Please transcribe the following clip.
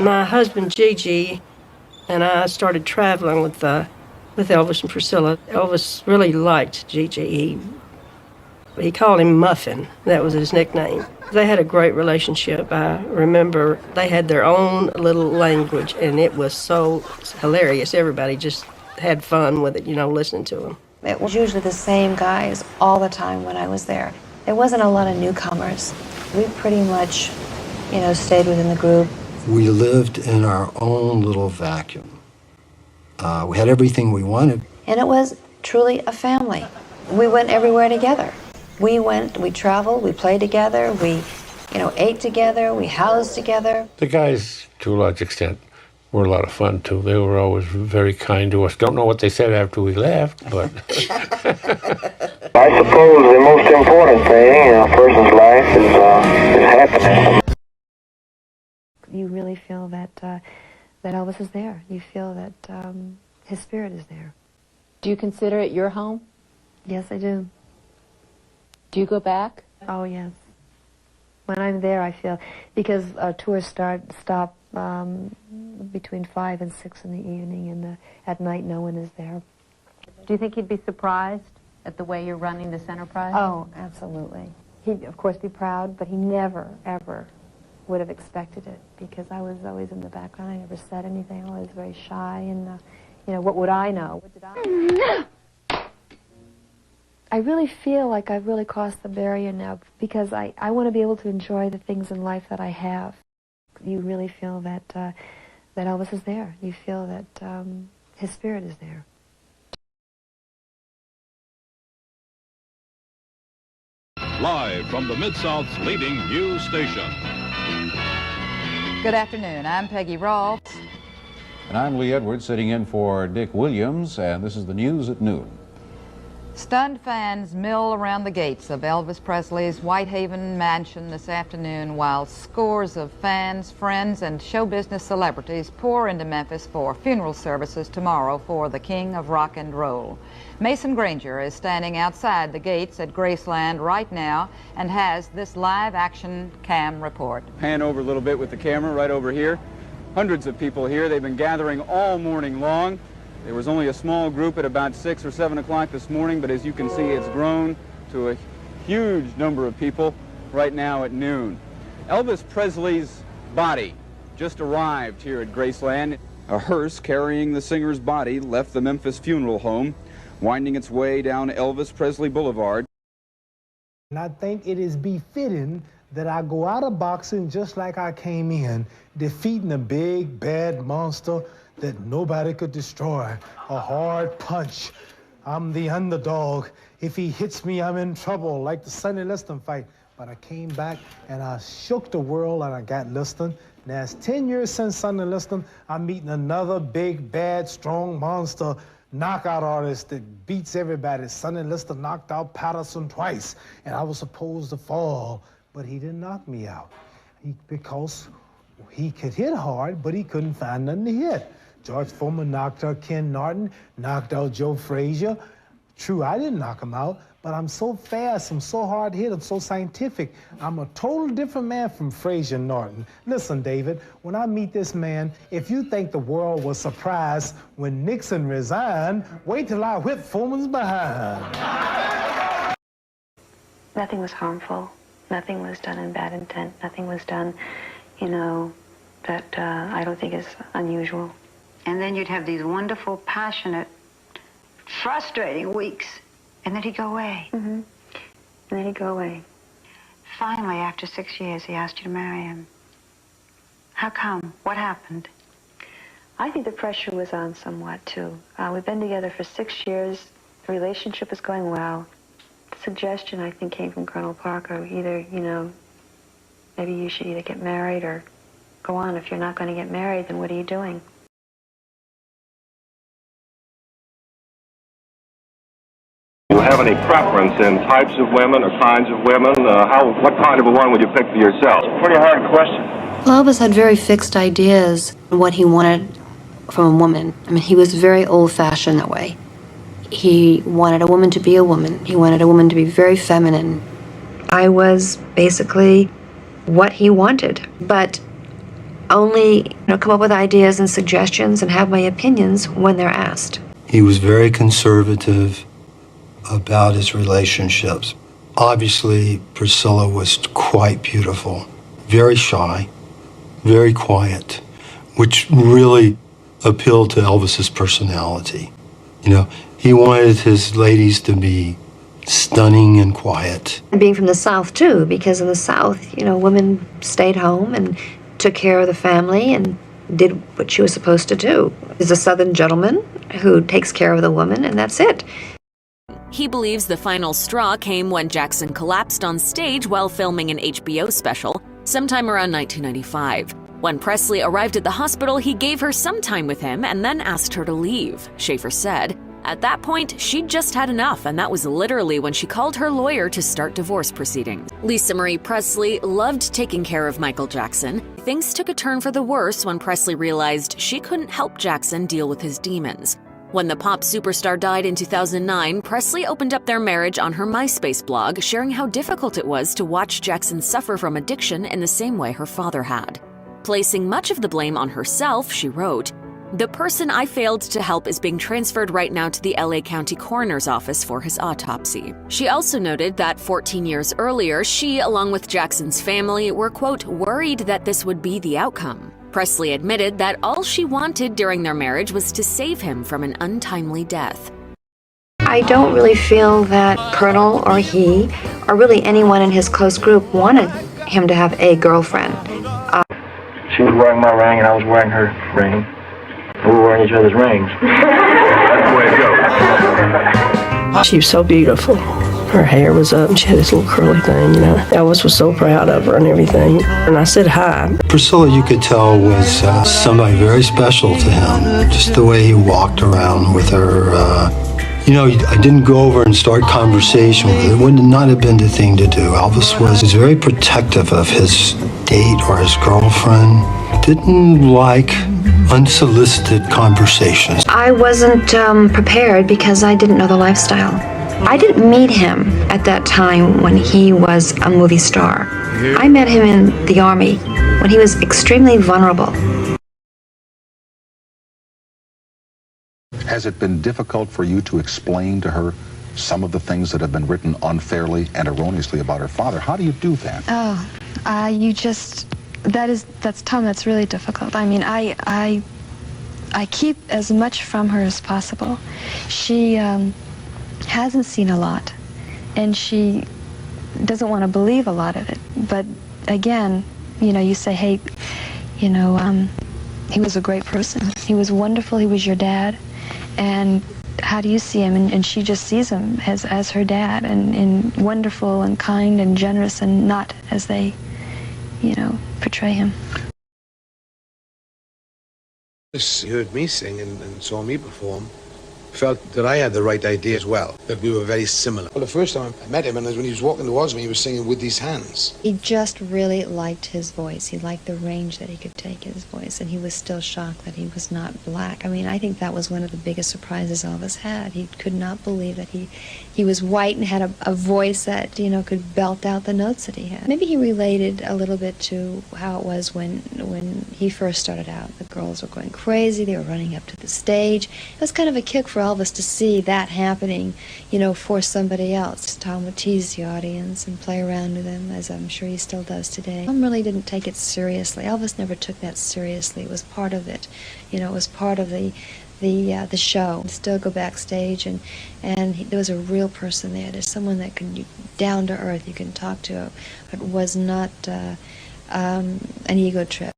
My husband, Gigi, and I started traveling with Elvis and Priscilla. Elvis really liked Gigi. He called him Muffin. That was his nickname. They had a great relationship. I remember they had their own little language, and it was so hilarious. Everybody just had fun with it, listening to them. It was usually the same guys all the time when I was there. There wasn't a lot of newcomers. We pretty much, stayed within the group. We lived in our own little vacuum. We had everything we wanted. And it was truly a family. We went everywhere together. We traveled, we played together, we, ate together, we housed together. The guys, to a large extent, were a lot of fun, too. They were always very kind to us. Don't know what they said after we left, but... I suppose the most important thing in a person's life is happiness. You really feel that Elvis is there. You feel that his spirit is there. Do you consider it your home? Yes, I do. Do you go back? Oh, yes. When I'm there, I feel, because our tours stop between 5 and 6 in the evening, and at night no one is there. Do you think he'd be surprised at the way you're running this enterprise? Oh, absolutely. He'd, of course, be proud, but he never, ever would have expected it, because I was always in the background. I never said anything. I was very shy, and, what would I know? What did I... I really feel like I've really crossed the barrier now, because I want to be able to enjoy the things in life that I have. You really feel that Elvis is there. You feel that his spirit is there. Live from the Mid-South's leading news station. Good afternoon. I'm Peggy Rolfe. And I'm Lee Edwards, sitting in for Dick Williams, and this is the news at noon. Stunned fans mill around the gates of Elvis Presley's Whitehaven mansion this afternoon, while scores of fans, friends, and show business celebrities pour into Memphis for funeral services tomorrow for the King of Rock and Roll. Mason Granger is standing outside the gates at Graceland right now and has this live action cam report. Pan over a little bit with the camera right over here. Hundreds of people here. They've been gathering all morning long. There was only a small group at about 6 or 7 o'clock this morning, but as you can see, it's grown to a huge number of people right now at noon. Elvis Presley's body just arrived here at Graceland. A hearse carrying the singer's body left the Memphis funeral home, winding its way down Elvis Presley Boulevard. And I think it is befitting that I go out of boxing just like I came in, defeating a big, bad monster that nobody could destroy. A hard punch. I'm the underdog. If he hits me, I'm in trouble, like the Sonny Liston fight. But I came back and I shook the world and I got Liston. Now it's 10 years since Sonny Liston. I'm meeting another big, bad, strong monster knockout artist that beats everybody. Sonny Liston knocked out Patterson twice, and I was supposed to fall, but he didn't knock me out. Because he could hit hard, but he couldn't find nothing to hit. George Foreman knocked out Ken Norton, knocked out Joe Frazier. True, I didn't knock him out, but I'm so fast, I'm so hard hit, I'm so scientific. I'm a total different man from Frazier and Norton. Listen, David, when I meet this man, if you think the world was surprised when Nixon resigned, wait till I whip Foreman's behind. Nothing was harmful. Nothing was done in bad intent. Nothing was done, that I don't think is unusual. And then you'd have these wonderful, passionate, frustrating weeks, and then he'd go away. Mm-hmm. And then he'd go away. Finally, after 6 years, he asked you to marry him. How come? What happened? I think the pressure was on somewhat, too. We've been together for 6 years. The relationship is going well. The suggestion, I think, came from Colonel Parker. Either, maybe you should either get married or go on. If you're not going to get married, then what are you doing? Do you have any preference in types of women or kinds of women? What kind of a one would you pick for yourself? Pretty hard question. Well, Elvis had very fixed ideas on what he wanted from a woman. I mean, he was very old-fashioned that way. He wanted a woman to be a woman. He wanted a woman to be very feminine. I was basically what he wanted, but only come up with ideas and suggestions and have my opinions when they're asked. He was very conservative about his relationships. Obviously, Priscilla was quite beautiful, very shy, very quiet, which really appealed to Elvis's personality. He wanted his ladies to be stunning and quiet. And being from the South, too, because in the South, women stayed home and took care of the family and did what she was supposed to do. He's a Southern gentleman who takes care of the woman, and that's it. He believes the final straw came when Jackson collapsed on stage while filming an HBO special sometime around 1995. When Presley arrived at the hospital, he gave her some time with him and then asked her to leave, Schaefer said. At that point, she'd just had enough, and that was literally when she called her lawyer to start divorce proceedings. Lisa Marie Presley loved taking care of Michael Jackson. Things took a turn for the worse when Presley realized she couldn't help Jackson deal with his demons. When the pop superstar died in 2009, Presley opened up their marriage on her MySpace blog, sharing how difficult it was to watch Jackson suffer from addiction in the same way her father had. Placing much of the blame on herself, she wrote, "The person I failed to help is being transferred right now to the LA County Coroner's Office for his autopsy." She also noted that 14 years earlier, she, along with Jackson's family, were, quote, worried that this would be the outcome. Presley admitted that all she wanted during their marriage was to save him from an untimely death. I don't really feel that Colonel or he, or really anyone in his close group, wanted him to have a girlfriend. She was wearing my ring and I was wearing her ring. We were wearing each other's rings. That's the way it goes. She was so beautiful. Her hair was up and she had this little curly thing, Elvis was so proud of her and everything. And I said hi. Priscilla, you could tell, was somebody very special to him. Just the way he walked around with her. I didn't go over and start conversation with her. It would not have been the thing to do. Elvis was very protective of his date or his girlfriend. Didn't like unsolicited conversations. I wasn't prepared because I didn't know the lifestyle. I didn't meet him at that time when he was a movie star. I met him in the Army when he was extremely vulnerable. Has it been difficult for you to explain to her some of the things that have been written unfairly and erroneously about her father? How do you do that? That's Tom, that's really difficult. I mean, I keep as much from her as possible. She hasn't seen a lot, and she doesn't want to believe a lot of it. But again, you say, hey, he was a great person. He was wonderful. He was your dad. And how do you see him? And she just sees him as her dad, and wonderful and kind and generous, and not as they, portray him. He heard me sing and saw me perform. Felt that I had the right idea as well, that we were very similar. Well, the first time I met him, and when he was walking towards me, he was singing With These Hands. He just really liked his voice. He liked the range that he could take his voice, and he was still shocked that he was not black. I mean, I think that was one of the biggest surprises Elvis had. He could not believe that he was white and had a voice that, could belt out the notes that he had. Maybe he related a little bit to how it was when he first started out. The girls were going crazy. They were running up to the stage. It was kind of a kick for Elvis to see that happening, for somebody else. Tom would tease the audience and play around with them, as I'm sure he still does today. Tom really didn't take it seriously. Elvis never took that seriously. It was part of it. It was part of the show. Still go backstage, and there was a real person there. There's someone that could, down to earth, you can talk to. It was not an ego trip.